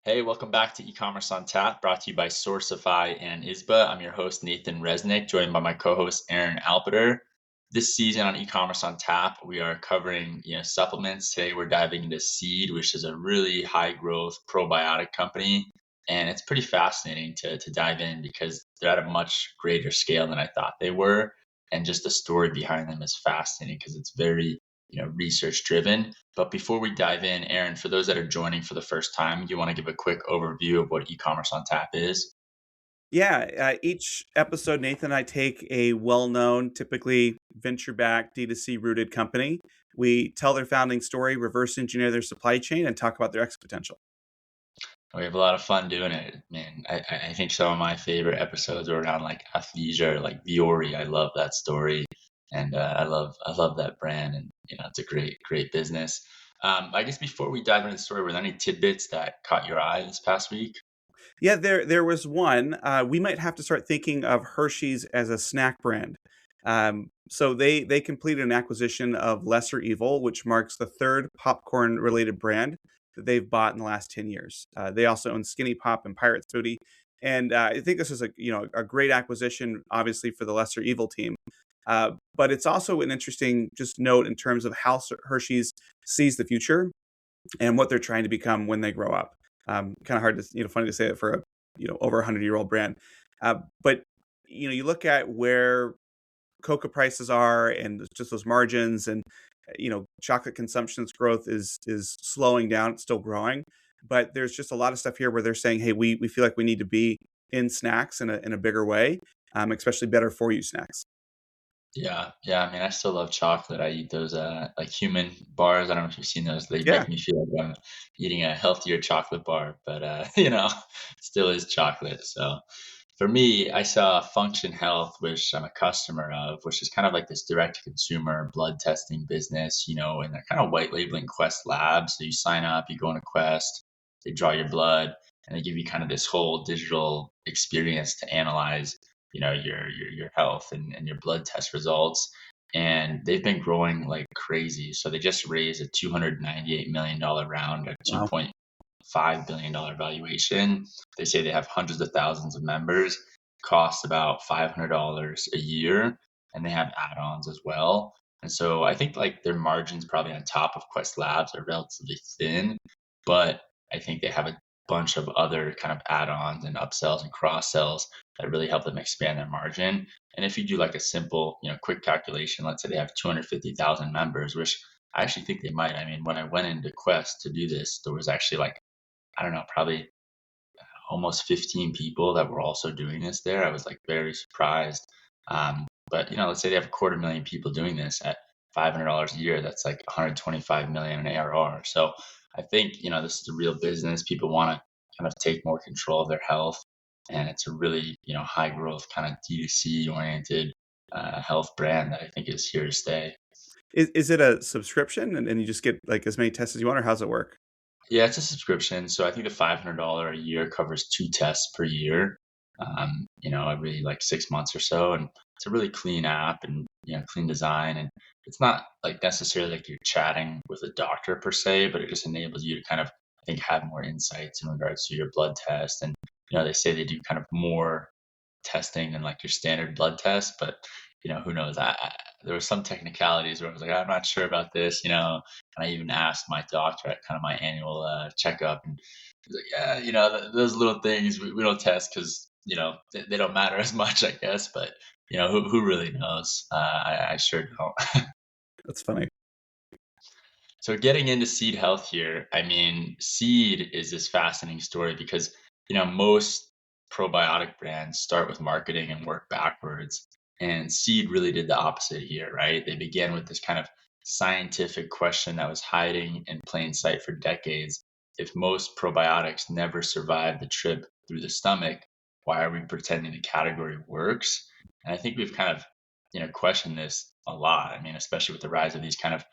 Hey, welcome back to Ecommerce on Tap, brought to you by Sourcify and ISBA. I'm your host, Nathan Resnick, joined by my co-host, Aaron Alpeter. This season on Ecommerce on Tap, we are covering supplements. Today, we're diving into Seed, which is a really high growth probiotic company. And it's pretty fascinating to dive in because they're at a much greater scale than I thought they were. And just the story behind them is fascinating because it's very research driven. But before we dive in, Aaron, for those that are joining for the first time, you want to give a quick overview of what e-commerce on tap is? Yeah, each episode, Nathan and I take a well-known, typically venture-backed D2C rooted company. We tell their founding story, reverse engineer their supply chain, and talk about their exit potential. We have a lot of fun doing it, man. I think some of my favorite episodes are around like athleisure, like Viore. I love that story, and I love that brand, and it's a great business. I guess before we dive into the story, were there any tidbits that caught your eye this past week? Yeah, there was one. We might have to start thinking of Hershey's as a snack brand. So they completed an acquisition of Lesser Evil, which marks the third popcorn related brand that they've bought in the last 10 years. They also own Skinny Pop and Pirates Booty. And I think this is a great acquisition, obviously, for the Lesser Evil team. But it's also an interesting just note in terms of how Hershey's sees the future and what they're trying to become when they grow up. Kind of hard to, funny to say it for a, over 100-year-old brand. But, you look at where cocoa prices are and just those margins and, chocolate consumption's growth is slowing down. It's still growing, but there's just a lot of stuff here where they're saying, hey, we feel like we need to be in snacks in a bigger way, especially better for you snacks. Yeah, yeah. I mean, I still love chocolate. I eat those like human bars. I don't know if you've seen those. They Yeah. make me feel like I'm eating a healthier chocolate bar, but still is chocolate. So for me, I saw Function Health, which I'm a customer of, which is kind of like this direct to consumer blood testing business, and they're kind of white labeling Quest Labs. So you sign up, you go on a Quest, they draw your blood, and they give you kind of this whole digital experience to analyze your health and your blood test results. And they've been growing like crazy. So they just raised a $298 million round at Wow. $2.5 billion valuation. They say they have hundreds of thousands of members, cost about $500 a year, and they have add-ons as well. And so I think like their margins probably on top of Quest Labs are relatively thin, but I think they have a bunch of other kind of add-ons and upsells and cross-sells that really help them expand their margin. And if you do like a simple, quick calculation, let's say they have 250,000 members, which I actually think they might. I mean, when I went into Quest to do this, there was actually like, I don't know, probably almost 15 people that were also doing this there. I was like very surprised. But let's say they have a quarter million people doing this at $500 a year. That's like 125 million in ARR. So I think this is a real business. People want to kind of take more control of their health, and it's a really high growth kind of D2C oriented health brand that I think is here to stay. Is it a subscription and you just get like as many tests as you want, or how's it work? Yeah, it's a subscription. So I think the $500 a year covers two tests per year, every like 6 months or so. And it's a really clean app and, clean design. And it's not like necessarily like you're chatting with a doctor per se, but it just enables you to kind of, I think, have more insights in regards to your blood test. And, they say they do kind of more testing than like your standard blood test, but who knows? There were some technicalities where I was like, I'm not sure about this, and I even asked my doctor at kind of my annual checkup, and he's like, yeah, those little things we don't test because they don't matter as much, I guess. But who really knows? I sure don't. That's funny. So getting into seed health here, I mean, seed is this fascinating story because, most probiotic brands start with marketing and work backwards. And seed really did the opposite here, right? They began with this kind of scientific question that was hiding in plain sight for decades. If most probiotics never survive the trip through the stomach, why are we pretending the category works? And I think we've kind of, questioned this a lot. I mean, especially with the rise of these kind of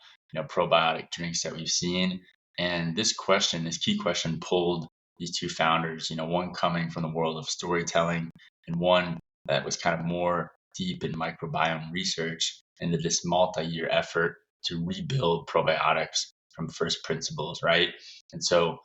probiotic drinks that we've seen. And this key question pulled these two founders, one coming from the world of storytelling and one that was kind of more deep in microbiome research into this multi-year effort to rebuild probiotics from first principles, right? And so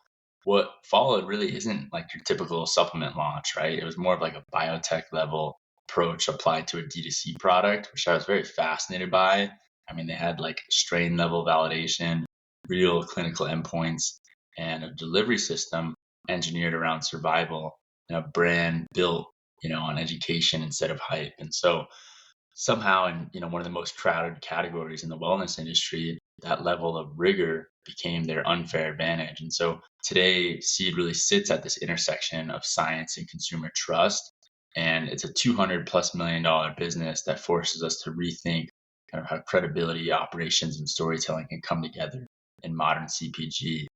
what followed really isn't like your typical supplement launch, right? It was more of like a biotech level approach applied to a D2C product, which I was very fascinated by. I mean, they had like strain level validation, real clinical endpoints, and a delivery system engineered around survival, and a brand built, on education instead of hype. And so somehow in one of the most crowded categories in the wellness industry, that level of rigor became their unfair advantage. And so today, Seed really sits at this intersection of science and consumer trust. And it's a 200 plus $1 million business that forces us to rethink kind of how credibility, operations, and storytelling can come together in modern CPG.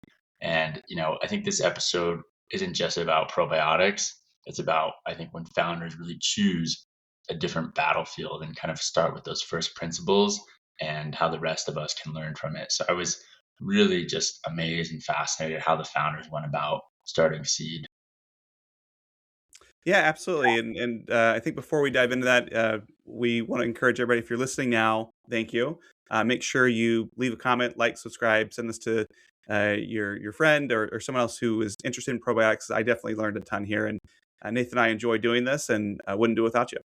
And, I think this episode isn't just about probiotics. It's about, I think, when founders really choose a different battlefield and kind of start with those first principles and how the rest of us can learn from it. So I was really just amazed and fascinated how the founders went about starting Seed. Yeah, absolutely. And I think before we dive into that, we want to encourage everybody, if you're listening now, thank you. Make sure you leave a comment, like, subscribe, send this to your friend or someone else who is interested in probiotics. I definitely learned a ton here, and Nathan and I enjoy doing this, and I wouldn't do it without you.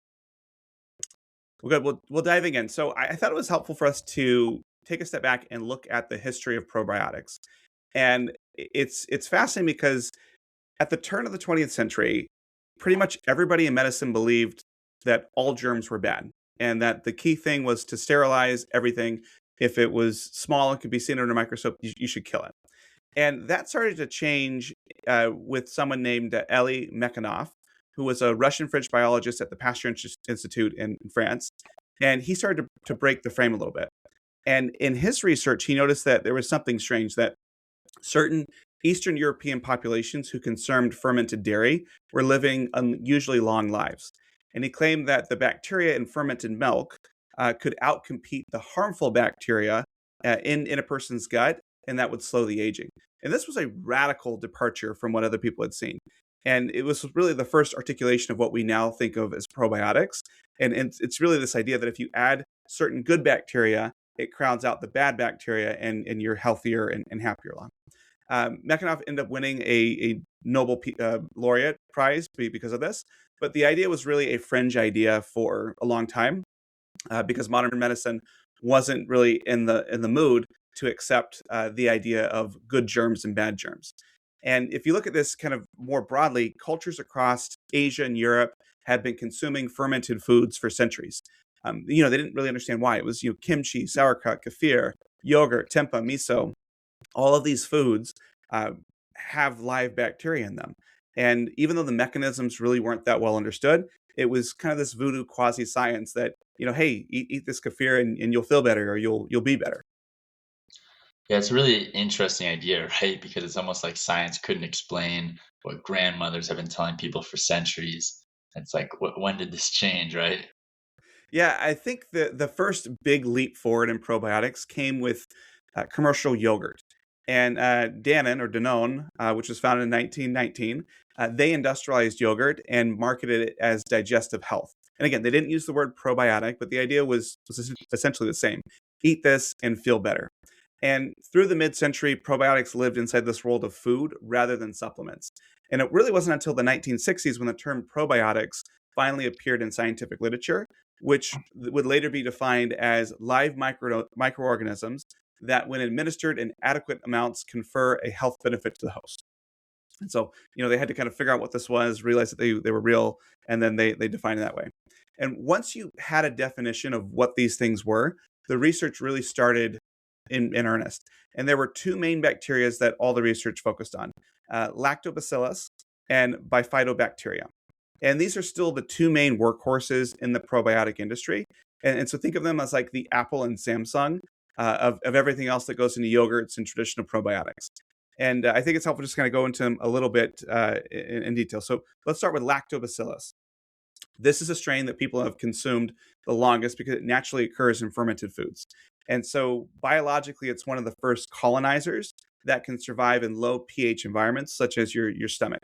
Well, good. We'll dive in. So I thought it was helpful for us to take a step back and look at the history of probiotics, and it's fascinating because at the turn of the 20th century, pretty much everybody in medicine believed that all germs were bad and that the key thing was to sterilize everything. If it was small and could be seen under a microscope, you should kill it. And that started to change with someone named Elie Mekanoff, who was a Russian French biologist at the Pasteur Institute in France. And he started to break the frame a little bit. And in his research, he noticed that there was something strange, that certain Eastern European populations who consumed fermented dairy were living unusually long lives. And he claimed that the bacteria in fermented milk could outcompete the harmful bacteria in a person's gut, and that would slow the aging. And this was a radical departure from what other people had seen. And it was really the first articulation of what we now think of as probiotics. And it's really this idea that if you add certain good bacteria, it crowds out the bad bacteria, and you're healthier and happier long. Mekanoff ended up winning a Nobel laureate prize because of this. But the idea was really a fringe idea for a long time because modern medicine wasn't really in the mood to accept the idea of good germs and bad germs. And if you look at this kind of more broadly, cultures across Asia and Europe had been consuming fermented foods for centuries. They didn't really understand why. It was kimchi, sauerkraut, kefir, yogurt, tempeh, miso. All of these foods have live bacteria in them. And even though the mechanisms really weren't that well understood, it was kind of this voodoo quasi science that, hey, eat this kefir and you'll feel better, or you'll be better. Yeah, it's a really interesting idea, right? Because it's almost like science couldn't explain what grandmothers have been telling people for centuries. It's like, when did this change, right? Yeah, I think the first big leap forward in probiotics came with commercial yogurt. And Danone, which was founded in 1919, they industrialized yogurt and marketed it as digestive health. And again, they didn't use the word probiotic, but the idea was essentially the same. Eat this and feel better. And through the mid-century, probiotics lived inside this world of food rather than supplements. And it really wasn't until the 1960s when the term probiotics finally appeared in scientific literature, which would later be defined as live microorganisms that, when administered in adequate amounts, confer a health benefit to the host. And so, they had to kind of figure out what this was, realize that they were real, and then they defined it that way. And once you had a definition of what these things were, the research really started in earnest. And there were two main bacteria that all the research focused on, lactobacillus and bifidobacteria. And these are still the two main workhorses in the probiotic industry. And so think of them as like the Apple and Samsung of everything else that goes into yogurts and traditional probiotics. And I think it's helpful just kind of go into them a little bit in detail. So let's start with lactobacillus. This is a strain that people have consumed the longest because it naturally occurs in fermented foods. And so biologically, it's one of the first colonizers that can survive in low pH environments, such as your stomach.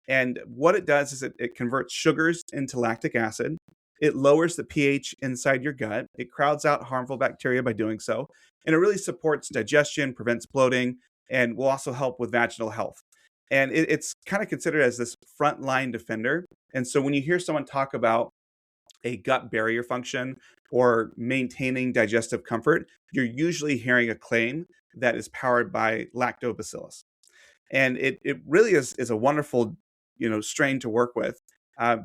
And what it does is it converts sugars into lactic acid. It lowers the pH inside your gut. It crowds out harmful bacteria by doing so. And it really supports digestion, prevents bloating, and will also help with vaginal health. And it's kind of considered as this frontline defender. And so when you hear someone talk about a gut barrier function or maintaining digestive comfort, you're usually hearing a claim that is powered by lactobacillus. And it really is a wonderful strain to work with,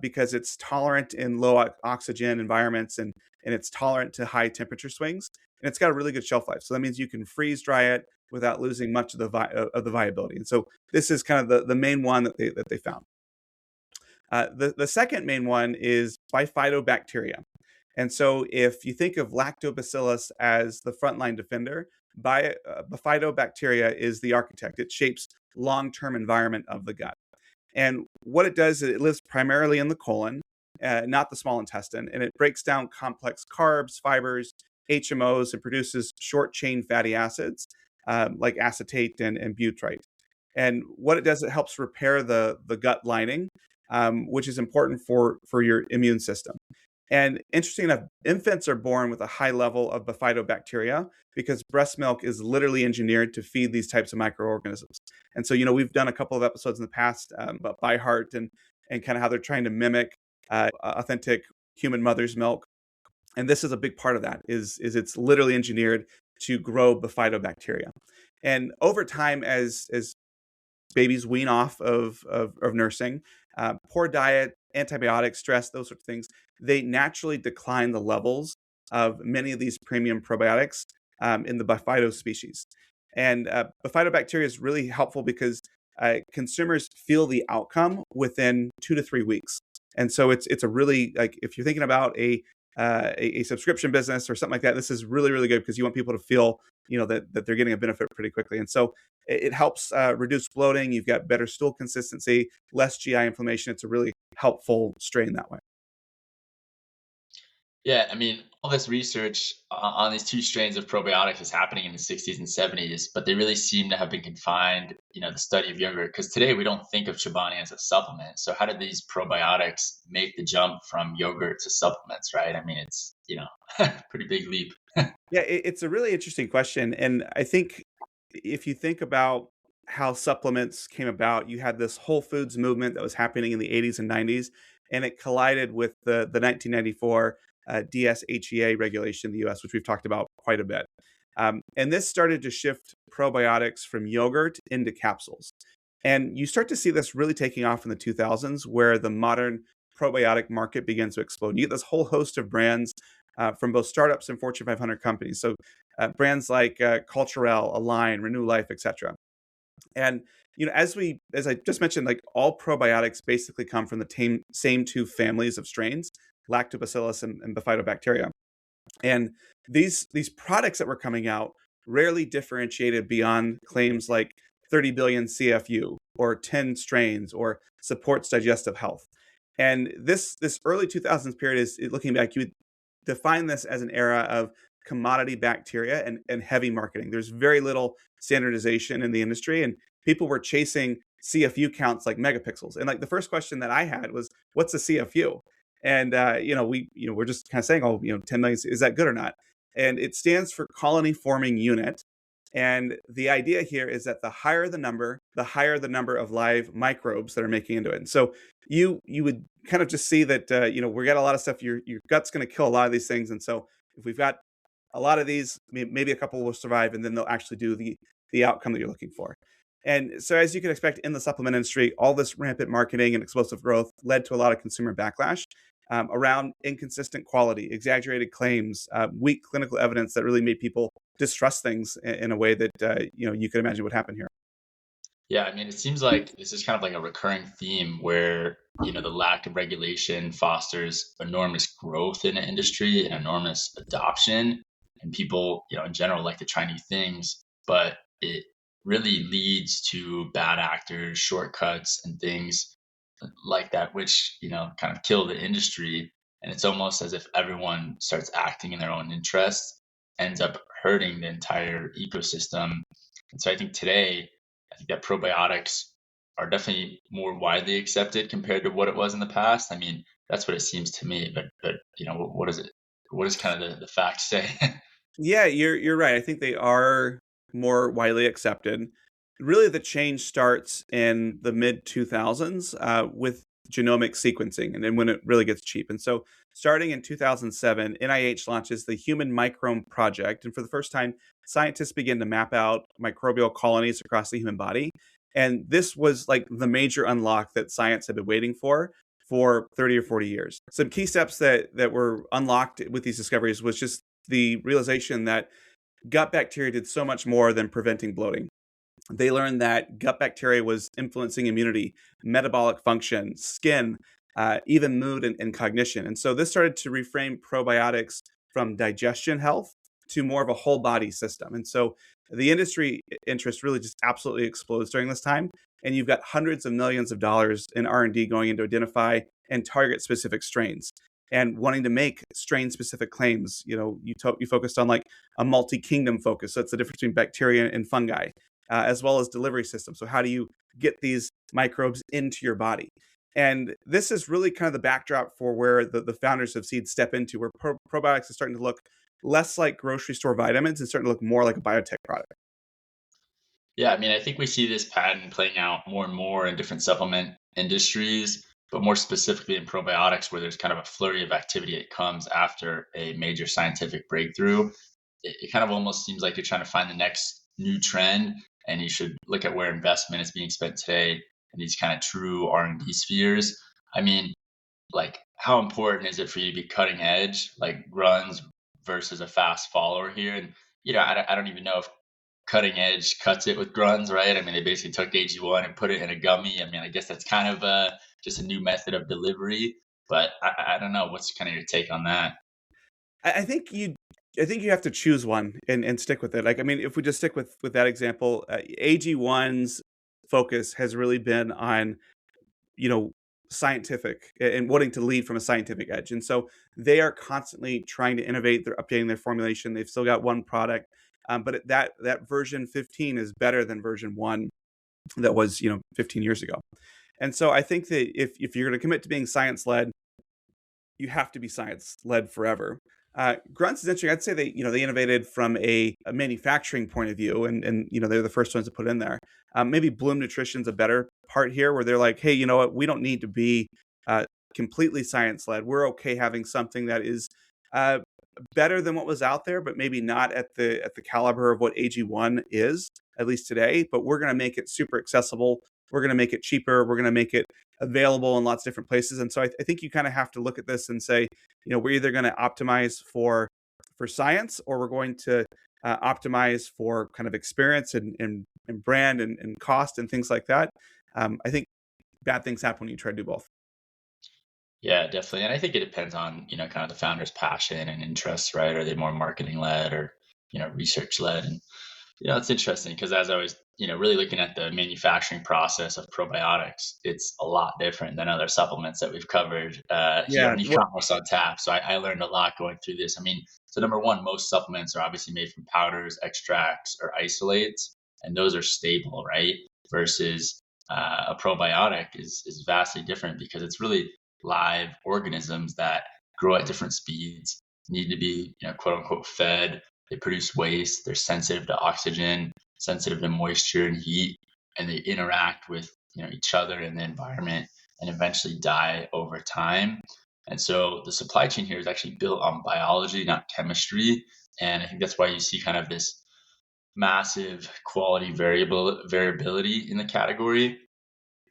because it's tolerant in low oxygen environments, and it's tolerant to high temperature swings, and it's got a really good shelf life. So that means you can freeze dry it without losing much of the viability. And so this is kind of the main one that they found. The second main one is bifidobacteria. And so if you think of lactobacillus as the frontline defender, bifidobacteria is the architect. It shapes long-term environment of the gut. And what it does is it lives primarily in the colon, not the small intestine, and it breaks down complex carbs, fibers, HMOs, and produces short-chain fatty acids, like acetate and butyrate. And what it does, it helps repair the gut lining, which is important for your immune system. And interesting enough, infants are born with a high level of bifidobacteria because breast milk is literally engineered to feed these types of microorganisms. And so, we've done a couple of episodes in the past about ByHeart and kind of how they're trying to mimic authentic human mother's milk. And this is a big part of that, is it's literally engineered to grow bifidobacteria. And over time, as babies wean off of nursing, poor diet, antibiotics, stress, those sorts of things, they naturally decline the levels of many of these premium probiotics in the Bifido species. And bifidobacteria is really helpful because consumers feel the outcome within 2 to 3 weeks. And so it's a really, like, if you're thinking about a subscription business or something like that, this is really, really good because you want people to feel that they're getting a benefit pretty quickly. And so it helps reduce bloating. You've got better stool consistency, less GI inflammation. It's a really helpful strain that way. Yeah, I mean, all this research on these two strains of probiotics is happening in the 60s and 70s, but they really seem to have been confined, the study of yogurt, because today we don't think of Chobani as a supplement. So how did these probiotics make the jump from yogurt to supplements, right? I mean, it's, pretty big leap. Yeah, it's a really interesting question. And I think if you think about how supplements came about, you had this Whole Foods movement that was happening in the 80s and 90s, and it collided with the 1994 DSHEA regulation in the US, which we've talked about quite a bit. And this started to shift probiotics from yogurt into capsules. And you start to see this really taking off in the 2000s, where the modern probiotic market begins to explode. You get this whole host of brands from both startups and Fortune 500 companies. So brands like Culturelle, Align, Renew Life, etc. And as I just mentioned, like, all probiotics basically come from the same two families of strains, Lactobacillus and Bifidobacteria. And these products that were coming out rarely differentiated beyond claims like 30 billion CFU or 10 strains or supports digestive health. And this early 2000s period is, looking back, you would define this as an era of commodity bacteria and heavy marketing. There's very little standardization in the industry, and people were chasing CFU counts like megapixels. And like, the first question that I had was, "What's a CFU?" And we're just kind of saying, "Oh, 10 million, is that good or not?" And it stands for colony forming unit. And the idea here is that the higher the number, the higher the number of live microbes that are making into it. And so you would kind of just see that we got a lot of stuff. Your gut's going to kill a lot of these things. And so if we've got a lot of these, maybe a couple will survive, and then they'll actually do the outcome that you're looking for. And so, as you can expect in the supplement industry, all this rampant marketing and explosive growth led to a lot of consumer backlash around inconsistent quality, exaggerated claims, weak clinical evidence that really made people distrust things in a way that you can imagine would happen here. Yeah, I mean, it seems like this is kind of like a recurring theme where, the lack of regulation fosters enormous growth in the industry and enormous adoption. And people, in general, like to try new things, but it really leads to bad actors, shortcuts, and things like that, which, kind of kill the industry. And it's almost as if everyone starts acting in their own interest, ends up hurting the entire ecosystem. And so I think today, I think that probiotics are definitely more widely accepted compared to what it was in the past. I mean, that's what it seems to me. But what is it? What does kind of the facts say? Yeah, you're right. I think they are more widely accepted. Really, the change starts in the mid 2000s with genomic sequencing, and then when it really gets cheap. And so, starting in 2007, NIH launches the Human Microbe Project, and for the first time, scientists begin to map out microbial colonies across the human body. And this was like the major unlock that science had been waiting for 30 or 40 years. Some key steps that were unlocked with these discoveries was just the realization that gut bacteria did so much more than preventing bloating. They learned that gut bacteria was influencing immunity, metabolic function, skin, even mood and cognition. And so this started to reframe probiotics from digestion health to more of a whole body system. And so the industry interest really just absolutely explodes during this time. And you've got hundreds of millions of dollars in R&D going into identify and target specific strains and wanting to make strain specific claims. You focused on like a multi-kingdom focus. So that's the difference between bacteria and fungi, as well as delivery systems. So how do you get these microbes into your body? And this is really kind of the backdrop for where the founders of Seed step into, where probiotics is starting to look less like grocery store vitamins and starting to look more like a biotech product. Yeah, I mean, I think we see this pattern playing out more and more in different supplement industries, but more specifically in probiotics, where there's kind of a flurry of activity that comes after a major scientific breakthrough. It kind of almost seems like you're trying to find the next new trend, and you should look at where investment is being spent today in these kind of true R&D spheres. I mean, like, how important is it for you to be cutting edge, like runs versus a fast follower here? And I don't even know if cutting edge cuts it with grunts, right? I mean, they basically took AG1 and put it in a gummy. I mean, I guess that's kind of just a new method of delivery, but I don't know. What's kind of your take on that? I think you have to choose one and stick with it. Like, I mean, if we just stick with that example, AG1's focus has really been on you know scientific and wanting to lead from a scientific edge, and so they are constantly trying to innovate. They're updating their formulation. They've still got one product, but that version 15 is better than version 1 that was 15 years ago. And so I think that if you're going to commit to being science led, you have to be science led forever. Grunts is interesting. I'd say they innovated from a manufacturing point of view, and they're the first ones to put in there. Maybe Bloom Nutrition's a better part here, where they're like, hey, you know what? We don't need to be completely science led. We're okay having something that is uh, better than what was out there, but maybe not at the caliber of what AG1 is, at least today. But we're going to make it super accessible. We're going to make it cheaper. We're going to make it available in lots of different places. And so I think you kind of have to look at this and say, we're either going to optimize for science, or we're going to optimize for kind of experience and brand and cost and things like that. I think bad things happen when you try to do both. Yeah, definitely. And I think it depends on, kind of the founder's passion and interests, right? Are they more marketing led or, research led? And it's interesting because as I was, really looking at the manufacturing process of probiotics, it's a lot different than other supplements that we've covered here Yeah. on Ecommerce On Tap. So I learned a lot going through this. I mean, so number one, most supplements are obviously made from powders, extracts, or isolates, and those are stable, right? Versus a probiotic is vastly different because it's really live organisms that grow at different speeds, need to be, quote unquote, fed. They produce waste. They're sensitive to oxygen, sensitive to moisture and heat, and they interact with each other in the environment and eventually die over time. And so the supply chain here is actually built on biology, not chemistry. And I think that's why you see kind of this massive quality variability in the category.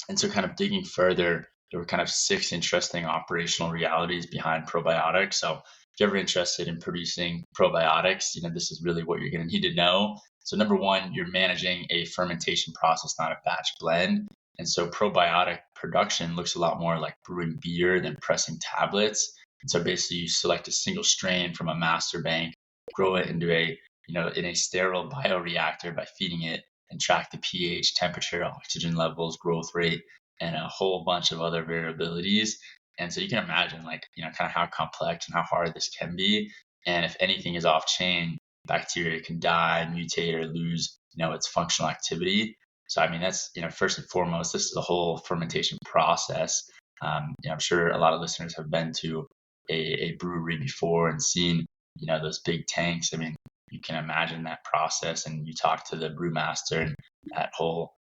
And so, kind of digging further, there were kind of 6 interesting operational realities behind probiotics. So, if you're ever interested in producing probiotics, this is really what you're going to need to know. So, number one, you're managing a fermentation process, not a batch blend. And so, probiotic production looks a lot more like brewing beer than pressing tablets. And so, basically, you select a single strain from a master bank, grow it into in a sterile bioreactor by feeding it, and track the pH, temperature, oxygen levels, growth rate, and a whole bunch of other variabilities. And so you can imagine, like, kind of how complex and how hard this can be. And if anything is off chain, bacteria can die, mutate, or lose, its functional activity. So, I mean, that's, first and foremost, this is the whole fermentation process. I'm sure a lot of listeners have been to a brewery before and seen, those big tanks. I mean, you can imagine that process and you talk to the brewmaster and that whole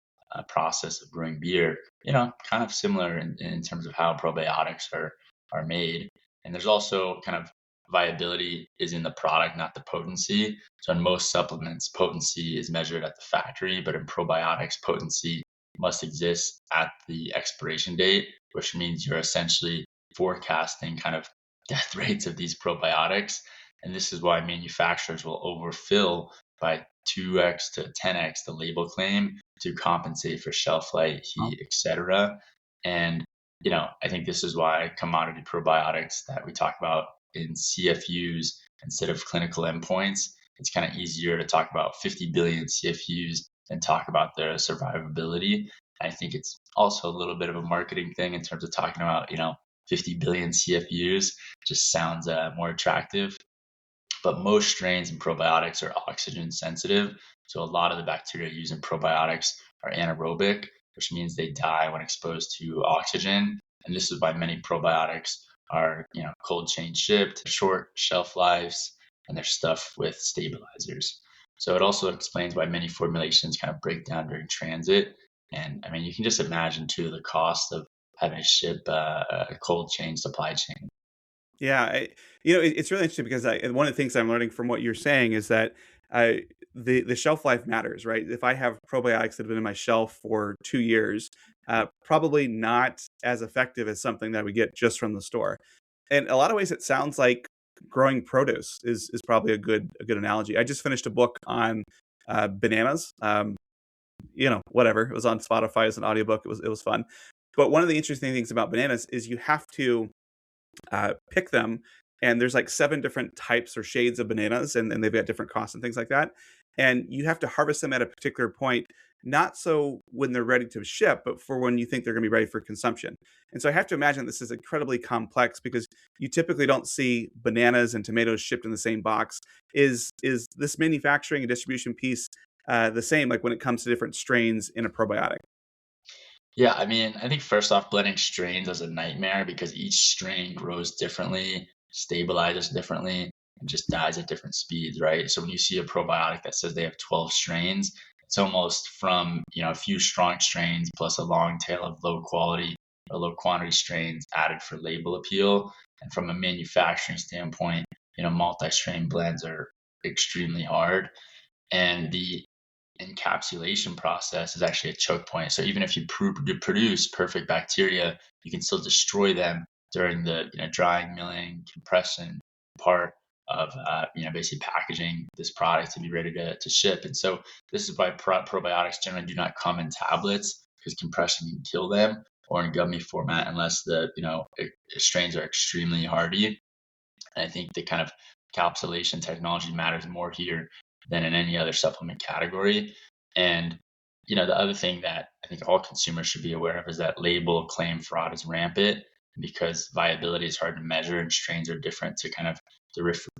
process of brewing beer, kind of similar in terms of how probiotics are made. And there's also kind of viability is in the product, not the potency. So in most supplements, potency is measured at the factory, but in probiotics, potency must exist at the expiration date, which means you're essentially forecasting kind of death rates of these probiotics. And this is why manufacturers will overfill by 2x to 10x the label claim to compensate for shelf life, heat, etc. And I think this is why commodity probiotics that we talk about in CFUs instead of clinical endpoints, it's kind of easier to talk about 50 billion CFUs and talk about their survivability. I think it's also a little bit of a marketing thing in terms of talking about, 50 billion CFUs just sounds more attractive. But most strains in probiotics are oxygen sensitive. So a lot of the bacteria used in probiotics are anaerobic, which means they die when exposed to oxygen. And this is why many probiotics are, cold chain shipped, short shelf lives, and they're stuffed with stabilizers. So it also explains why many formulations kind of break down during transit. And I mean, you can just imagine too the cost of having to ship a cold chain supply chain. Yeah, it's really interesting because and one of the things I'm learning from what you're saying is that the shelf life matters, right? If I have probiotics that have been in my shelf for 2 years, probably not as effective as something that we get just from the store. In a lot of ways, it sounds like growing produce is probably a good analogy. I just finished a book on bananas. Whatever. It was on Spotify as an audiobook. It was fun. But one of the interesting things about bananas is you have to pick them, and there's like 7 different types or shades of bananas, and they've got different costs and things like that. And you have to harvest them at a particular point, not so when they're ready to ship, but for when you think they're going to be ready for consumption. And so I have to imagine this is incredibly complex because you typically don't see bananas and tomatoes shipped in the same box. Is this manufacturing and distribution piece the same, like when it comes to different strains in a probiotic? Yeah, I mean, I think first off, blending strains is a nightmare because each strain grows differently, stabilizes differently, and just dies at different speeds, right? So when you see a probiotic that says they have 12 strains, it's almost from, a few strong strains plus a long tail of low quality or low quantity strains added for label appeal. And from a manufacturing standpoint, multi-strain blends are extremely hard. And the encapsulation process is actually a choke point. So even if you produce perfect bacteria, you can still destroy them during the drying, milling, compression part of basically packaging this product to be ready to ship. And so this is why probiotics generally do not come in tablets because compression can kill them, or in gummy format unless the strains are extremely hardy. And I think the kind of encapsulation technology matters more here than in any other supplement category. And the other thing that I think all consumers should be aware of is that label claim fraud is rampant because viability is hard to measure and strains are different to kind of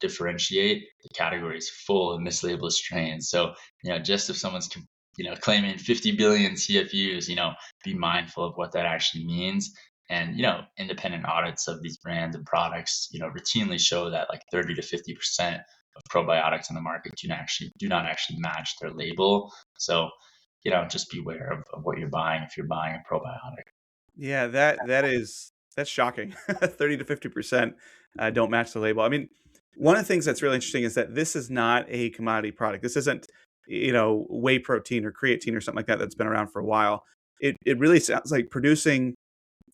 differentiate. The category is full of mislabeled strains. So, just if someone's claiming 50 billion CFUs, be mindful of what that actually means. And independent audits of these brands and products, routinely show that like 30 to 50% of probiotics on the market do not actually match their label. So, just beware of what you're buying if you're buying a probiotic. Yeah, that's shocking. 30 to 50% don't match the label. I mean, one of the things that's really interesting is that this is not a commodity product. This isn't, whey protein or creatine or something like that that's been around for a while. It really sounds like producing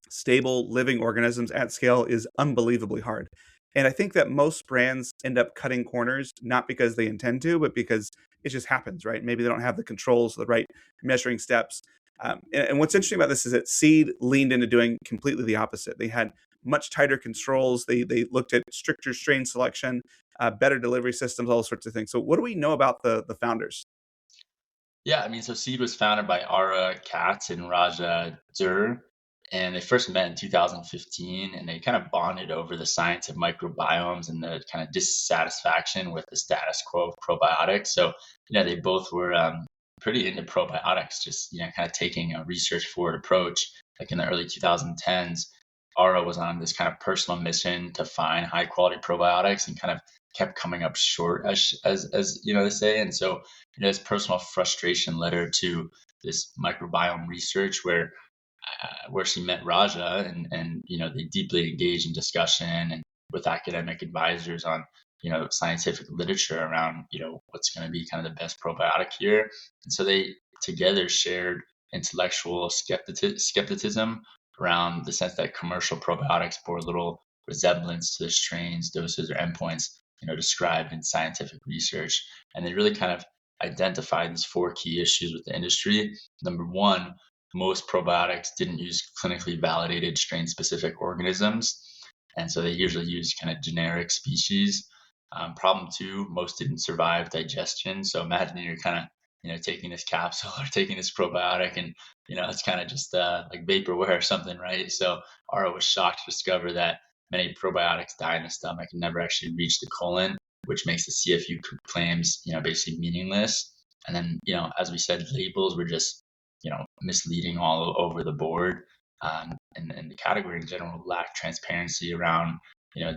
stable living organisms at scale is unbelievably hard. And I think that most brands end up cutting corners, not because they intend to, but because it just happens, right? Maybe they don't have the controls, the right measuring steps. And what's interesting about this is that Seed leaned into doing completely the opposite. They had much tighter controls. They looked at stricter strain selection, better delivery systems, all sorts of things. So, what do we know about the founders? Yeah, I mean, so Seed was founded by Ara Katz and Raja Dur, and they first met in 2015, and they kind of bonded over the science of microbiomes and the kind of dissatisfaction with the status quo of probiotics. So, they both were pretty into probiotics, just kind of taking a research forward approach. Like in the early 2010s, Ara was on this kind of personal mission to find high quality probiotics and kind of kept coming up short as they say. And so, this personal frustration led her to this microbiome research where she met Raja and they deeply engaged in discussion and with academic advisors on scientific literature around what's going to be kind of the best probiotic here. And so they together shared intellectual skepticism around the sense that commercial probiotics bore little resemblance to the strains, doses, or endpoints described in scientific research. And they really kind of identified these four key issues with the industry. Number one, most probiotics didn't use clinically validated strain-specific organisms, and so they usually use kind of generic species. Problem two, most didn't survive digestion. So imagine you're kind of taking this capsule or taking this probiotic, and it's kind of just like vaporware or something, right? So Ara was shocked to discover that many probiotics die in the stomach and never actually reach the colon, which makes the CFU claims basically meaningless. And then as we said, labels were just misleading all over the board. And the category in general lacked transparency around,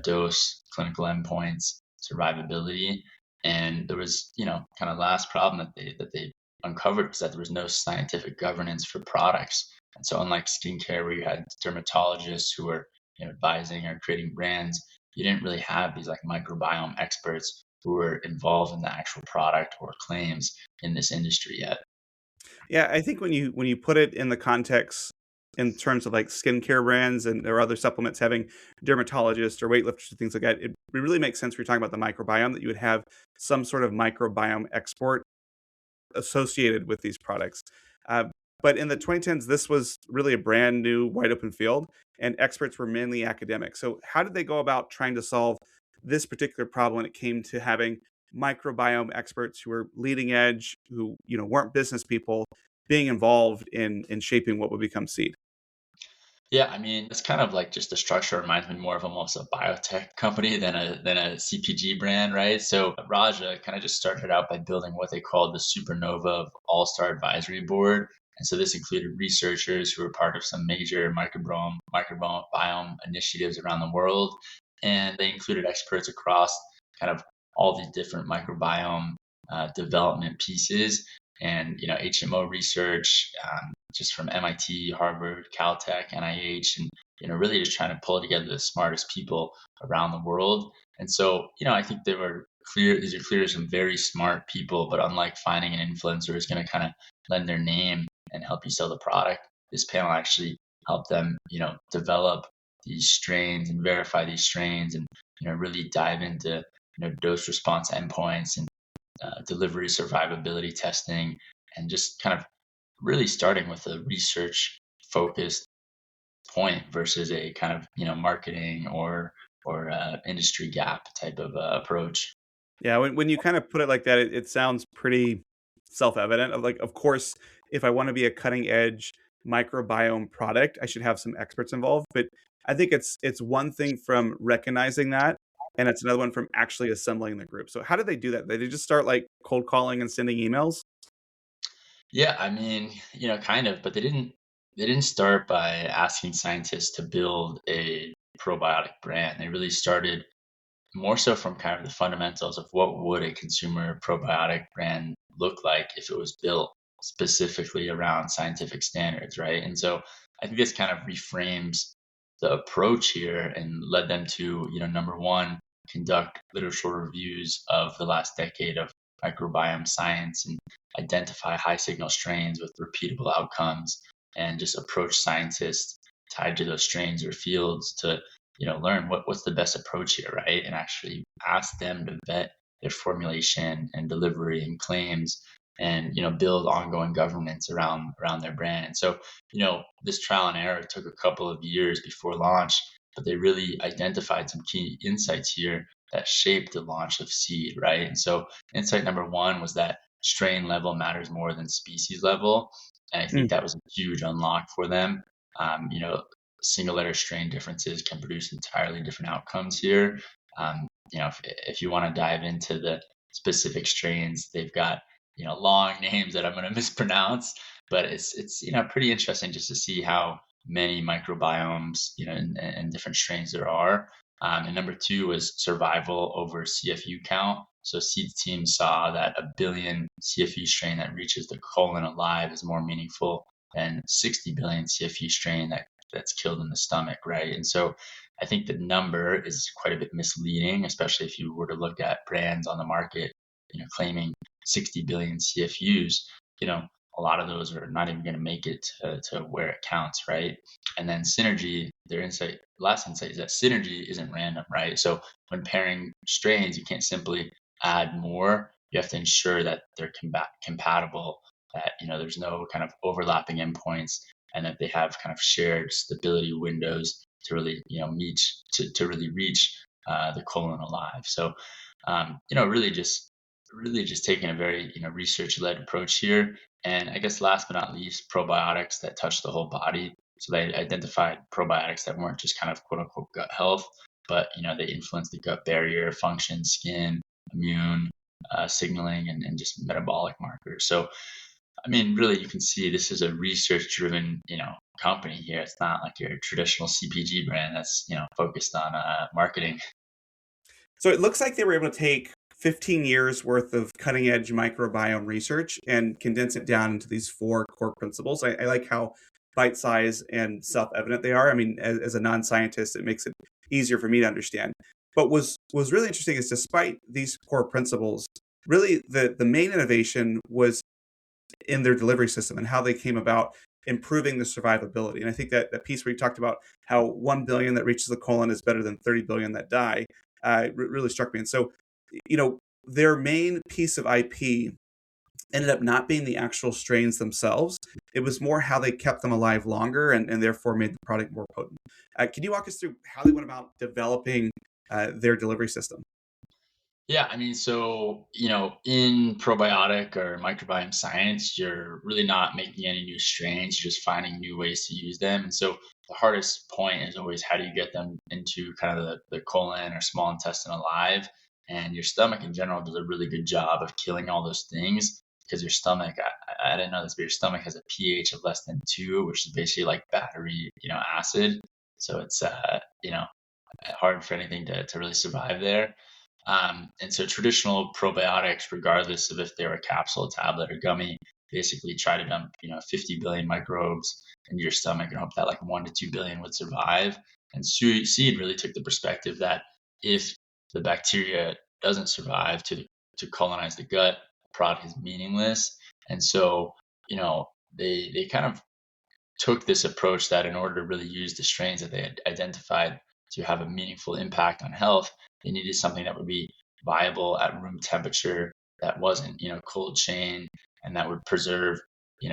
dose, clinical endpoints, survivability. And there was, kind of last problem that they uncovered was that there was no scientific governance for products. And so unlike skincare where you had dermatologists who were, advising or creating brands, you didn't really have these like microbiome experts who were involved in the actual product or claims in this industry yet. Yeah, I think when you put it in the context in terms of like skincare brands and or other supplements having dermatologists or weightlifters and things like that, it really makes sense when you're talking about the microbiome that you would have some sort of microbiome export associated with these products. Uh, but in the 2010s, this was really a brand new, wide open field, and experts were mainly academic. So, how did they go about trying to solve this particular problem when it came to having microbiome experts who were leading edge, who weren't business people, being involved in shaping what would become seed? Yeah, I mean, it's kind of like just the structure reminds me more of almost a biotech company than a CPG brand, right? So Raja kind of just started out by building what they called the supernova of all-star advisory board. And so this included researchers who were part of some major microbiome initiatives around the world. And they included experts across kind of all the different microbiome development pieces and HMO research, just from MIT, Harvard, Caltech, NIH, and really just trying to pull together the smartest people around the world. And so I think they were clear. These are clearly some very smart people, but unlike finding an influencer who's going to kind of lend their name and help you sell the product, this panel actually helped them develop these strains and verify these strains and really dive into dose response endpoints and delivery survivability testing, and just kind of really starting with a research focused point versus a kind of marketing or industry gap type of approach. Yeah, when you kind of put it like that, it sounds pretty self-evident. Of like, of course, if I want to be a cutting edge microbiome product, I should have some experts involved. But I think it's one thing from recognizing that, and it's another one from actually assembling the group. So how did they do that? Did they just start like cold calling and sending emails? Yeah, I mean, kind of, but they didn't start by asking scientists to build a probiotic brand. They really started more so from kind of the fundamentals of what would a consumer probiotic brand look like if it was built specifically around scientific standards, right? And so I think this kind of reframes the approach here and led them to, number one, conduct literature reviews of the last decade of microbiome science and identify high signal strains with repeatable outcomes and just approach scientists tied to those strains or fields to learn what's the best approach here, right? And actually ask them to vet their formulation and delivery and claims and build ongoing governance around their brand. So this trial and error took a couple of years before launch, but they really identified some key insights here that shaped the launch of seed, right? And so insight number one was that strain level matters more than species level, and I think Mm. that was a huge unlock for them. Single letter strain differences can produce entirely different outcomes here. If you want to dive into the specific strains, they've got long names that I'm going to mispronounce, but it's pretty interesting just to see how many microbiomes, and different strains there are. And number two was survival over CFU count. So seed team saw that a billion CFU strain that reaches the colon alive is more meaningful than 60 billion CFU strain that's killed in the stomach, right? And so I think the number is quite a bit misleading, especially if you were to look at brands on the market, claiming 60 billion CFUs. A lot of those are not even going to make it to where it counts, right? And then synergy, last insight is that synergy isn't random, right? So when pairing strains, you can't simply add more. You have to ensure that they're compatible, that there's no kind of overlapping endpoints, and that they have kind of shared stability windows to really meet to really reach the colon alive. So really just taking a very research-led approach here. And I guess last but not least, probiotics that touch the whole body. So they identified probiotics that weren't just kind of quote unquote gut health, but they influence the gut barrier function, skin, immune signaling, and just metabolic markers. So I mean, really, you can see this is a research-driven, company here. It's not like your traditional CPG brand that's, focused on marketing. So it looks like they were able to take 15 years worth of cutting edge microbiome research and condense it down into these four core principles. I like how bite sized and self evident they are. I mean, as a non scientist, it makes it easier for me to understand. But was really interesting is despite these core principles, really the main innovation was in their delivery system and how they came about improving the survivability. And I think that piece where you talked about how 1 billion that reaches the colon is better than 30 billion that die really struck me. And so, their main piece of IP ended up not being the actual strains themselves. It was more how they kept them alive longer and therefore made the product more potent. Can you walk us through how they went about developing their delivery system? Yeah, I mean, so, in probiotic or microbiome science, you're really not making any new strains, you're just finding new ways to use them. And so the hardest point is always how do you get them into kind of the colon or small intestine alive? And your stomach in general does a really good job of killing all those things because your stomach, I didn't know this, but your stomach has a pH of less than 2, which is basically like battery, acid. So it's, hard for anything to really survive there. And so traditional probiotics, regardless of if they're a capsule, tablet, or gummy, basically try to dump, 50 billion microbes into your stomach and hope that like 1 to 2 billion would survive. And seed really took the perspective that if the bacteria doesn't survive to colonize the gut, the product is meaningless. And so, they kind of took this approach that in order to really use the strains that they had identified to have a meaningful impact on health, they needed something that would be viable at room temperature, that wasn't, cold chain, and that would preserve,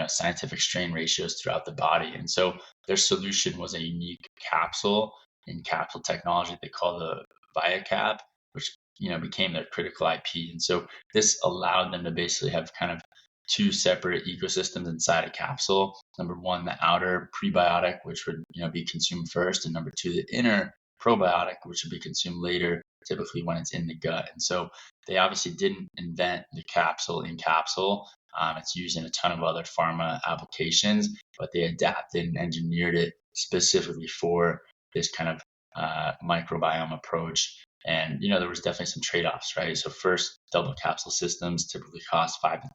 scientific strain ratios throughout the body. And so their solution was a unique capsule in capsule technology they call the ViaCap, which, became their critical IP. And so this allowed them to basically have kind of two separate ecosystems inside a capsule. Number one, the outer prebiotic, which would be consumed first, and number two, the inner probiotic, which would be consumed later, typically when it's in the gut. And so they obviously didn't invent the capsule in capsule. It's used in a ton of other pharma applications, but they adapted and engineered it specifically for this kind of microbiome approach. And there was definitely some trade-offs, right? So first, double capsule systems typically cost 5 to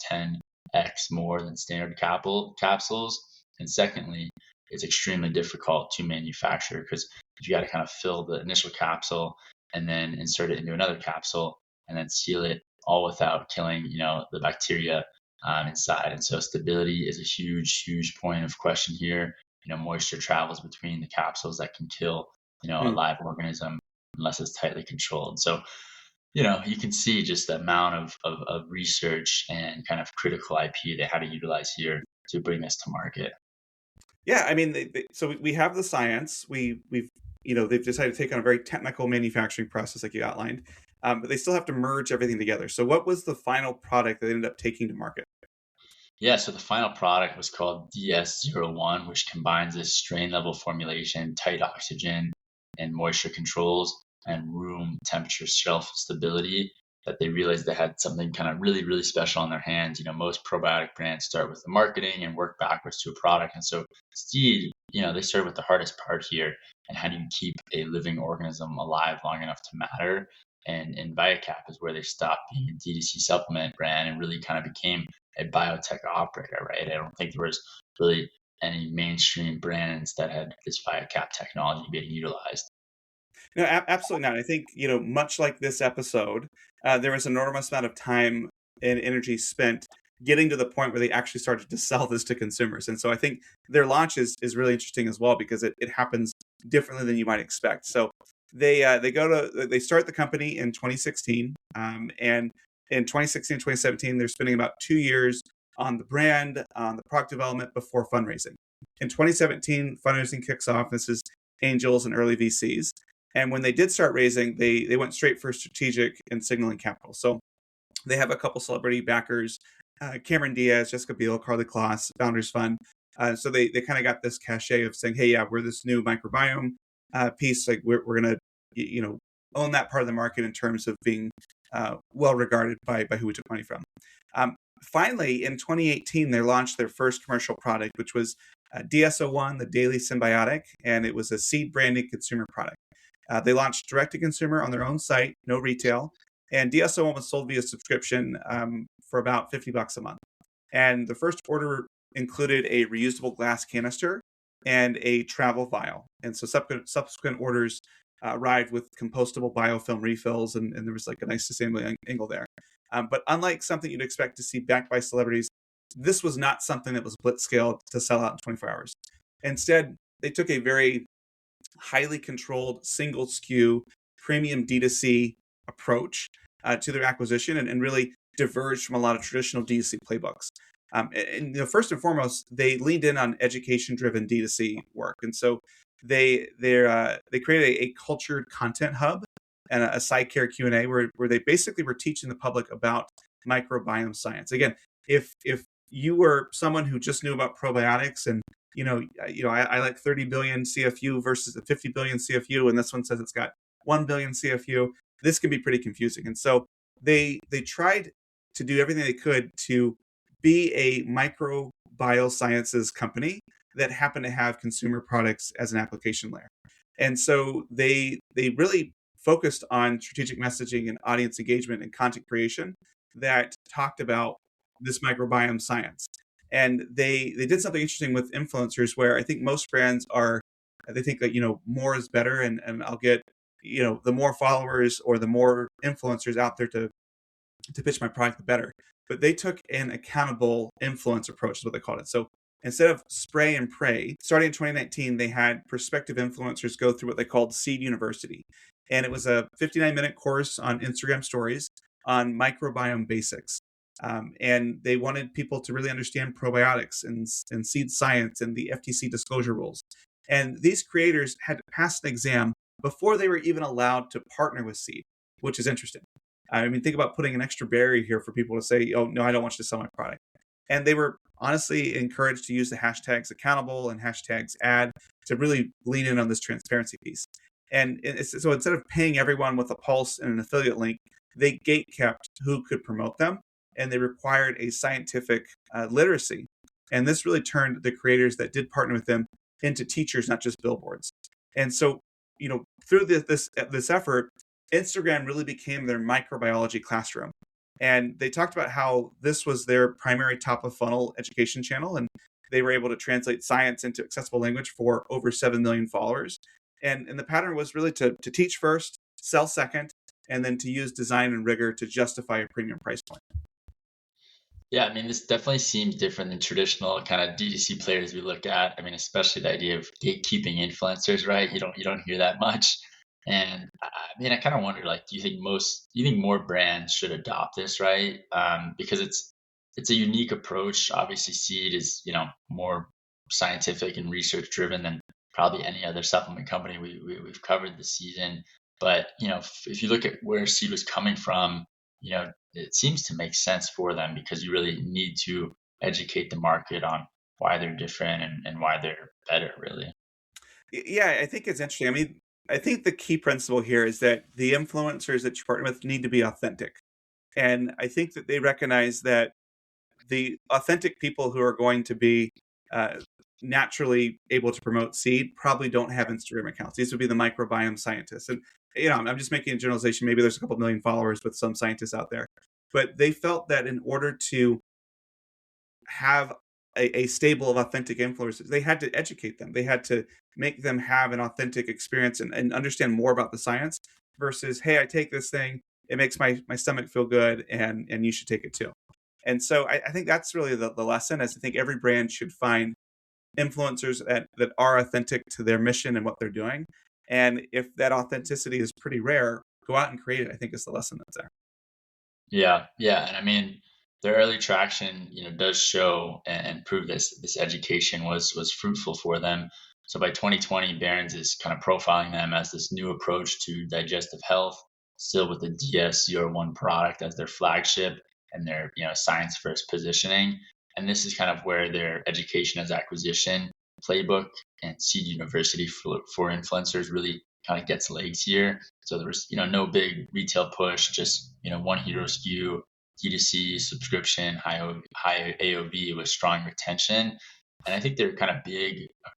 10x more than standard capsules. And secondly, it's extremely difficult to manufacture because you got to kind of fill the initial capsule and then insert it into another capsule and then seal it all without killing, the bacteria inside. And so stability is a huge point of question here. Moisture travels between the capsules that can kill, a Hmm. live organism unless it's tightly controlled. So, you can see just the amount of research and kind of critical IP they had to utilize here to bring this to market. Yeah, I mean, so we have the science. We've they've decided to take on a very technical manufacturing process, like you outlined, but they still have to merge everything together. So, what was the final product that they ended up taking to market? Yeah, so the final product was called DS01, which combines this strain level formulation, tight oxygen and moisture controls, and room temperature shelf stability. that they realized they had something kind of really, really special on their hands. Most probiotic brands start with the marketing and work backwards to a product. And so Seed, they started with the hardest part here. And how do you keep a living organism alive long enough to matter? And Biotech is where they stopped being a DTC supplement brand and really kind of became a biotech operator, right? I don't think there was really any mainstream brands that had this Biocap technology being utilized. No, absolutely not. I think, much like this episode, there was an enormous amount of time and energy spent getting to the point where they actually started to sell this to consumers. And so I think their launch is really interesting as well because it happens differently than you might expect. So they start the company in 2016, and in 2016 2017 they're spending about 2 years on the brand, on the product development before fundraising. In 2017, fundraising kicks off. This is angels and early VCs. And when they did start raising, they went straight for strategic and signaling capital. So they have a couple celebrity backers, Cameron Diaz, Jessica Biel, Carly Kloss, Founders Fund. So they kind of got this cachet of saying, hey, yeah, we're this new microbiome piece. Like we're going to, own that part of the market in terms of being well regarded by who we took money from. Finally, in 2018, they launched their first commercial product, which was DSO1, the Daily Symbiotic, and it was a seed branded consumer product. They launched direct to consumer on their own site, no retail, and DSO1 was sold via subscription for about $50 a month. And the first order included a reusable glass canister and a travel vial. And so subsequent orders arrived with compostable biofilm refills, and there was like a nice sustainable angle there. But unlike something you'd expect to see backed by celebrities, this was not something that was blitz scaled to sell out in 24 hours. Instead, they took a very highly controlled single SKU premium D2C approach to their acquisition and really diverged from a lot of traditional D2C playbooks. And first and foremost, they leaned in on education-driven D2C work, and so they created a cultured content hub and a side care Q&A where they basically were teaching the public about microbiome science. Again, if you were someone who just knew about probiotics and I like 30 billion CFU versus the 50 billion CFU, and this one says it's got 1 billion CFU. This can be pretty confusing. And so they tried to do everything they could to be a microbiosciences company that happened to have consumer products as an application layer. And so they really focused on strategic messaging and audience engagement and content creation that talked about this microbiome science. And they did something interesting with influencers where I think most brands they think that, more is better and I'll get, the more followers or the more influencers out there to pitch my product, the better. But they took an accountable influence approach, is what they called it. So instead of spray and pray, starting in 2019, they had prospective influencers go through what they called Seed University. And it was a 59-minute course on Instagram stories on microbiome basics. And they wanted people to really understand probiotics and seed science and the FTC disclosure rules. And these creators had to pass an exam before they were even allowed to partner with Seed, which is interesting. I mean, think about putting an extra barrier here for people to say, oh, no, I don't want you to sell my product. And they were honestly encouraged to use the hashtags accountable and hashtags ad to really lean in on this transparency piece. And so instead of paying everyone with a pulse and an affiliate link, they gate kept who could promote them, and they required a scientific literacy. And this really turned the creators that did partner with them into teachers, not just billboards. And so, through this effort, Instagram really became their microbiology classroom. And they talked about how this was their primary top of funnel education channel. And they were able to translate science into accessible language for over 7 million followers. And the pattern was really to teach first, sell second, and then to use design and rigor to justify a premium price point. Yeah, I mean, this definitely seems different than traditional kind of DTC players we look at. I mean, especially the idea of gatekeeping influencers, right? You don't hear that much. And I mean, I kind of wonder, like, do you think more brands should adopt this, right? Because it's a unique approach. Obviously, Seed is more scientific and research driven than probably any other supplement company we've covered this season. But if you look at where Seed was coming from, it seems to make sense for them because you really need to educate the market on why they're different and why they're better, really. Yeah, I think it's interesting. I mean, I think the key principle here is that the influencers that you partner with need to be authentic. And I think that they recognize that the authentic people who are going to be uh, naturally able to promote seed probably don't have Instagram accounts. These would be the microbiome scientists. And, I'm just making a generalization. Maybe there's a couple million followers with some scientists out there. But they felt that in order to have a stable of authentic influencers, they had to educate them. They had to make them have an authentic experience and understand more about the science versus, hey, I take this thing, it makes my stomach feel good, and you should take it too. And so I think that's really the lesson is I think every brand should find influencers that are authentic to their mission and what they're doing. And if that authenticity is pretty rare, go out and create it. I think is the lesson that's there. Yeah, yeah, and I mean, the early traction, does show and prove this education was fruitful for them. So by 2020, Barron's is kind of profiling them as this new approach to digestive health, still with the DS01 product as their flagship and their science first positioning. And this is kind of where their education as acquisition playbook and Seed University for influencers really kind of gets legs here. So there was, no big retail push, just, one hero SKU, D2C subscription, high AOV with strong retention. And I think their kind of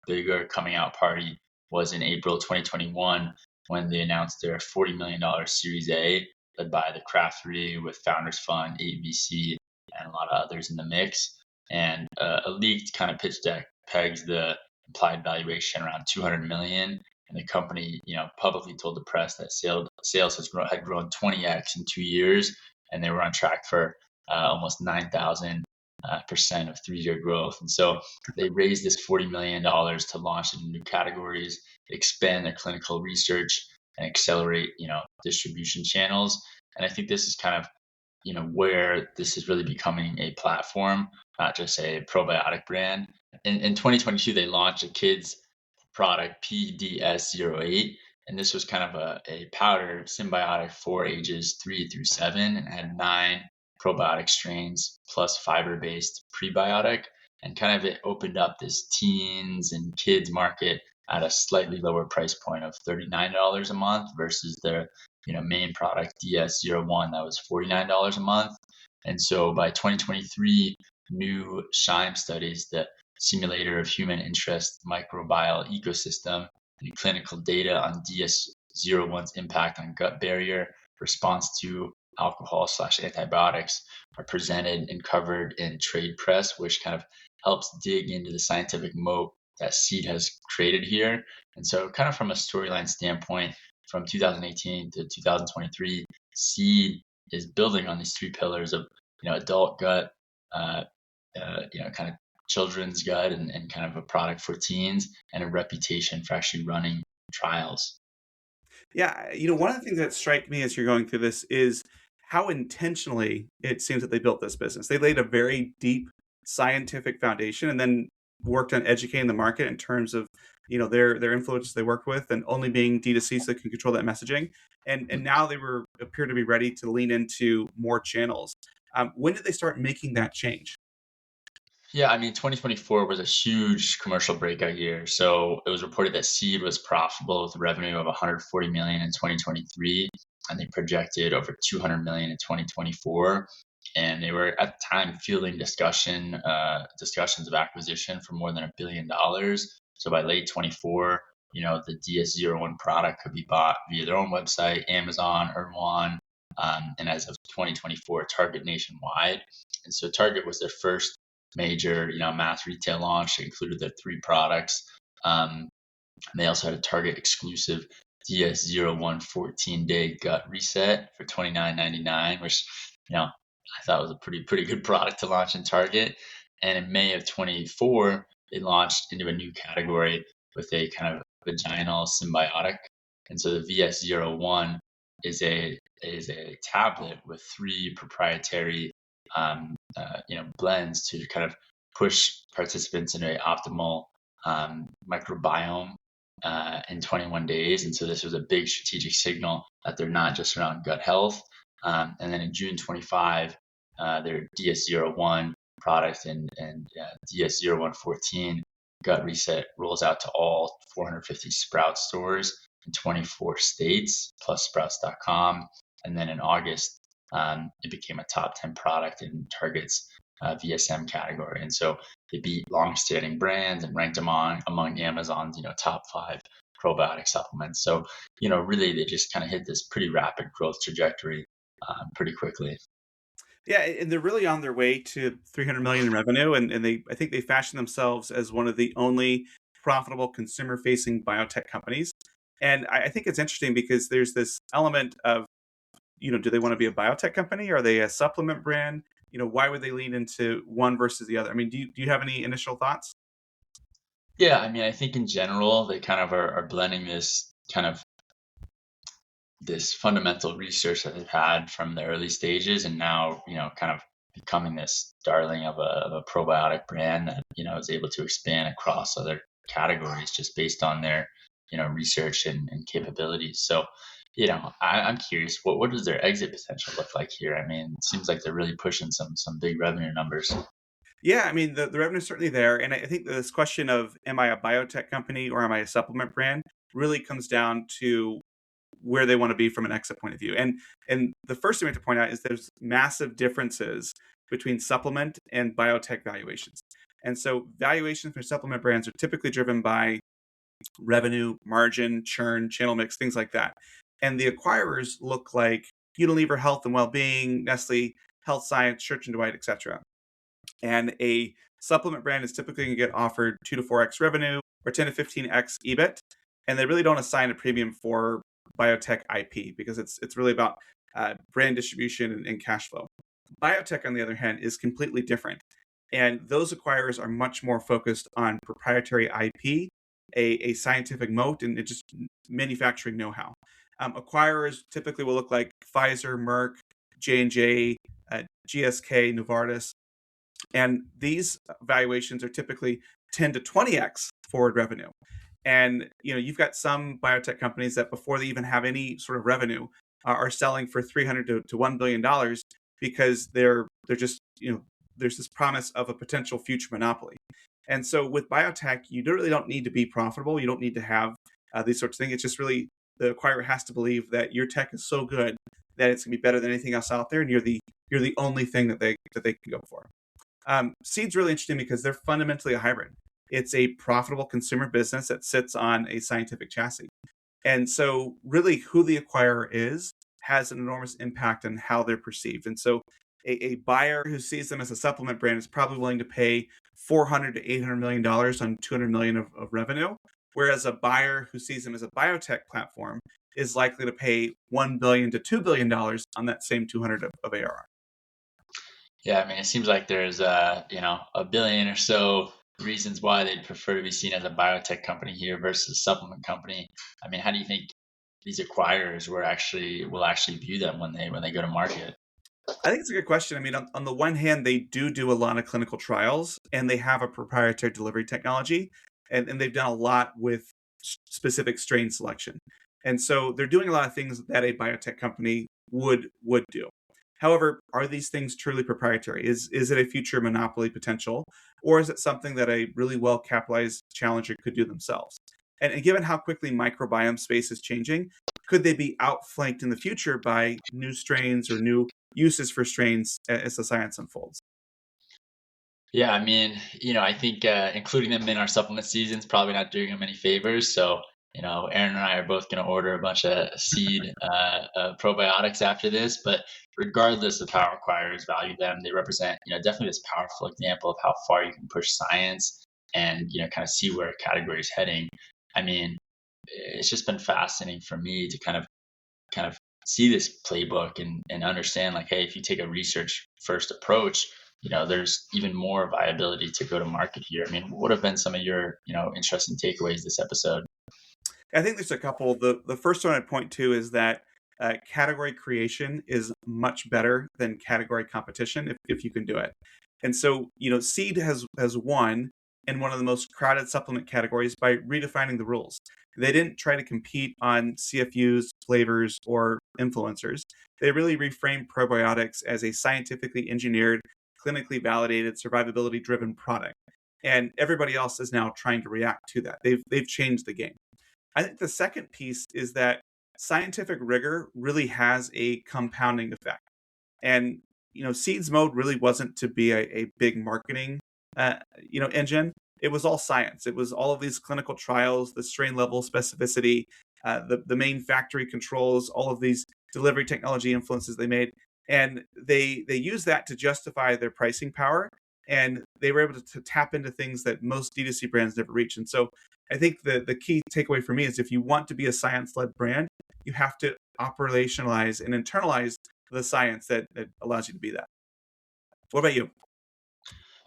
bigger coming out party was in April 2021 when they announced their $40 million Series A, led by the Craft 3 with Founders Fund, 8VC, and a lot of others in the mix. And a leaked kind of pitch deck pegs the implied valuation around 200 million, and the company, publicly told the press that sales had grown 20x in 2 years, and they were on track for almost 9,000% of 3-year growth. And so they raised this $40 million to launch into new categories, expand their clinical research, and accelerate, distribution channels. And I think this is kind of, where this is really becoming a platform, not just a probiotic brand. In 2022, they launched a kids product PDS08, and this was kind of a powder symbiotic for ages 3 through 7 and had 9 probiotic strains plus fiber-based prebiotic, and kind of it opened up this teens and kids market at a slightly lower price point of $39 a month versus their main product DS01 that was $49 a month. And so by 2023, new SHIME studies, the simulator of human interest microbial ecosystem, and clinical data on DS01's impact on gut barrier response to alcohol/antibiotics are presented and covered in trade press, which kind of helps dig into the scientific moat that Seed has created here. And so kind of from a storyline standpoint, from 2018 to 2023, Seed is building on these 3 pillars of, adult gut, kind of children's gut, and kind of a product for teens, and a reputation for actually running trials. Yeah, one of the things that strike me as you're going through this is how intentionally it seems that they built this business. They laid a very deep scientific foundation and then worked on educating the market in terms of, their influence they worked with and only being D2C so they can control that messaging. And now they appear to be ready to lean into more channels. When did they start making that change? Yeah, I mean, 2024 was a huge commercial breakout year. So it was reported that Seed was profitable with revenue of 140 million in 2023, and they projected over 200 million in 2024. And they were at the time fielding discussions of acquisition for more than $1 billion. So by late 24, the DS01 product could be bought via their own website, Amazon, Erewhon, and as of 2024, Target nationwide. And so Target was their first major, mass retail launch. It included their 3 products. And they also had a Target exclusive DS01 14-day gut reset for $29.99, which, I thought was a pretty good product to launch in Target. And in May of 24, they launched into a new category with a kind of vaginal symbiotic. And so the VS01 is a tablet with 3 proprietary blends to kind of push participants into an optimal microbiome in 21 days. And so this was a big strategic signal that they're not just around gut health. And then in June 25, their DS01 product and DS0114 gut reset rolls out to all 450 Sprouts stores in 24 states plus Sprouts.com. And then in August, it became a top 10 product in Target's VSM category. And so they beat long-standing brands and ranked them on among Amazon's, top 5 probiotic supplements. So, really they just kind of hit this pretty rapid growth trajectory pretty quickly. Yeah, and they're really on their way to 300 million in revenue, and I think they fashion themselves as one of the only profitable consumer-facing biotech companies. And I think it's interesting because there's this element of, do they want to be a biotech company? Are they a supplement brand? Why would they lean into one versus the other? I mean, do you have any initial thoughts? Yeah, I mean, I think in general, they kind of are blending this fundamental research that they've had from the early stages and now, kind of becoming this darling of a probiotic brand that, is able to expand across other categories just based on their, research and capabilities. So, I'm curious, what does their exit potential look like here? I mean, it seems like they're really pushing some big revenue numbers. Yeah, I mean, the revenue is certainly there. And I think this question of, am I a biotech company or am I a supplement brand, really comes down to where they want to be from an exit point of view. And the first thing we have to point out is there's massive differences between supplement and biotech valuations. And so valuations for supplement brands are typically driven by revenue, margin, churn, channel mix, things like that. And the acquirers look like Unilever Health and Wellbeing, Nestle Health Science, Church and Dwight, etc. And a supplement brand is typically going to get offered 2 to 4x revenue or 10 to 15x EBIT. And they really don't assign a premium for biotech IP because it's really about brand distribution and cash flow. Biotech, on the other hand, is completely different. And those acquirers are much more focused on proprietary IP, a scientific moat, and just manufacturing know-how. Acquirers typically will look like Pfizer, Merck, J&J, GSK, Novartis, and these valuations are typically 10 to 20x forward revenue. And you've got some biotech companies that before they even have any sort of revenue are selling for 300 to $1 billion because they're just there's this promise of a potential future monopoly. And so with biotech, you really don't need to be profitable. You don't need to have these sorts of things. It's just really the acquirer has to believe that your tech is so good that it's gonna be better than anything else out there, and you're the only thing that they can go for. Seed's really interesting because they're fundamentally a hybrid. It's a profitable consumer business that sits on a scientific chassis. And so, really, who the acquirer is has an enormous impact on how they're perceived. And so, a buyer who sees them as a supplement brand is probably willing to pay $400 to $800 million on 200 million of revenue, whereas a buyer who sees them as a biotech platform is likely to pay $1 to $2 billion on that same 200 of ARR. Yeah, I mean, it seems like there's a billion or so reasons why they'd prefer to be seen as a biotech company here versus a supplement company. I mean, how do you think these acquirers will actually view them when they go to market? I think it's a good question. I mean, on the one hand, they do a lot of clinical trials and they have a proprietary delivery technology, and they've done a lot with specific strain selection. And so they're doing a lot of things that a biotech company would do. However, are these things truly proprietary? Is it a future monopoly potential, or is it something that a really well capitalized challenger could do themselves? And given how quickly microbiome space is changing, could they be outflanked in the future by new strains or new uses for strains as the science unfolds? Yeah, I mean, I think including them in our supplement season is probably not doing them any favors. So, Aaron and I are both going to order a bunch of seed probiotics after this. But regardless of how acquirers value them, they represent, definitely this powerful example of how far you can push science and, kind of see where a category is heading. I mean, it's just been fascinating for me to kind of see this playbook and understand like, hey, if you take a research first approach, there's even more viability to go to market here. I mean, what have been some of your, interesting takeaways this episode? I think there's a couple. The first one I'd point to is that category creation is much better than category competition if you can do it. And so, Seed has won in one of the most crowded supplement categories by redefining the rules. They didn't try to compete on CFUs, flavors, or influencers. They really reframed probiotics as a scientifically engineered, clinically validated, survivability driven product. And everybody else is now trying to react to that. They've changed the game. I think the second piece is that scientific rigor really has a compounding effect. And Seeds Mode really wasn't to be a big marketing engine. It was all science. It was all of these clinical trials, the strain level specificity, the main factory controls, all of these delivery technology influences they made, and they used that to justify their pricing power. And they were able to tap into things that most D2C brands never reach. And so I think the key takeaway for me is if you want to be a science-led brand, you have to operationalize and internalize the science that allows you to be that. What about you?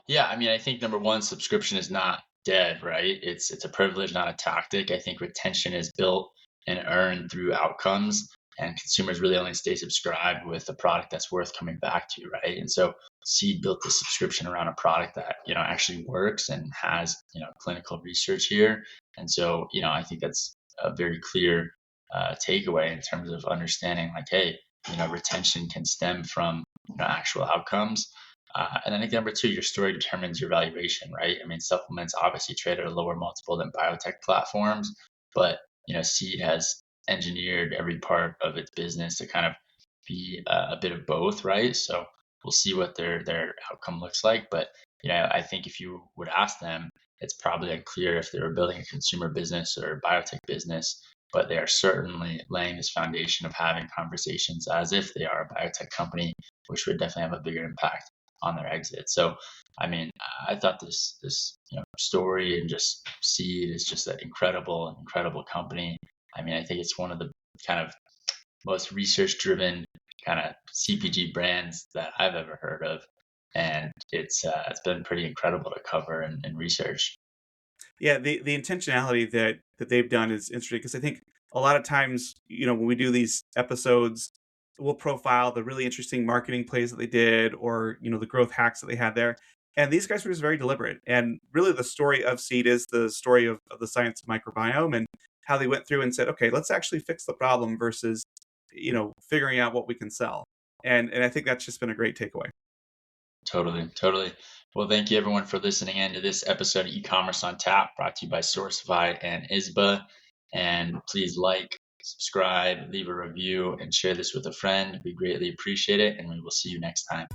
Yeah, I mean, I think number one, subscription is not dead, right? It's a privilege, not a tactic. I think retention is built and earned through outcomes, and consumers really only stay subscribed with a product that's worth coming back to, right? And so Seed built the subscription around a product that actually works and has clinical research here. And so I think that's a very clear takeaway in terms of understanding, like, hey, retention can stem from actual outcomes. And I think number two, your story determines your valuation, right? I mean, supplements obviously trade at a lower multiple than biotech platforms, but Seed has engineered every part of its business to kind of be a bit of both, right? So we'll see what their outcome looks like. But I think if you would ask them, it's probably unclear if they were building a consumer business or a biotech business, but they are certainly laying this foundation of having conversations as if they are a biotech company, which would definitely have a bigger impact on their exit. So, I mean, I thought this story and just Seed is just an incredible company. I mean, I think it's one of the kind of most research driven kind of CPG brands that I've ever heard of, and it's been pretty incredible to cover and research. Yeah, the intentionality that they've done is interesting because I think a lot of times, when we do these episodes, we'll profile the really interesting marketing plays that they did or, the growth hacks that they had there. And these guys were just very deliberate. And really the story of Seed is the story of the science of microbiome and how they went through and said, okay, let's actually fix the problem versus, figuring out what we can sell. And I think that's just been a great takeaway. Totally. Well, thank you everyone for listening in to this episode of E-commerce on Tap, brought to you by Sourcify and ISBA. And please like, subscribe, leave a review, and share this with a friend. We greatly appreciate it, and we will see you next time.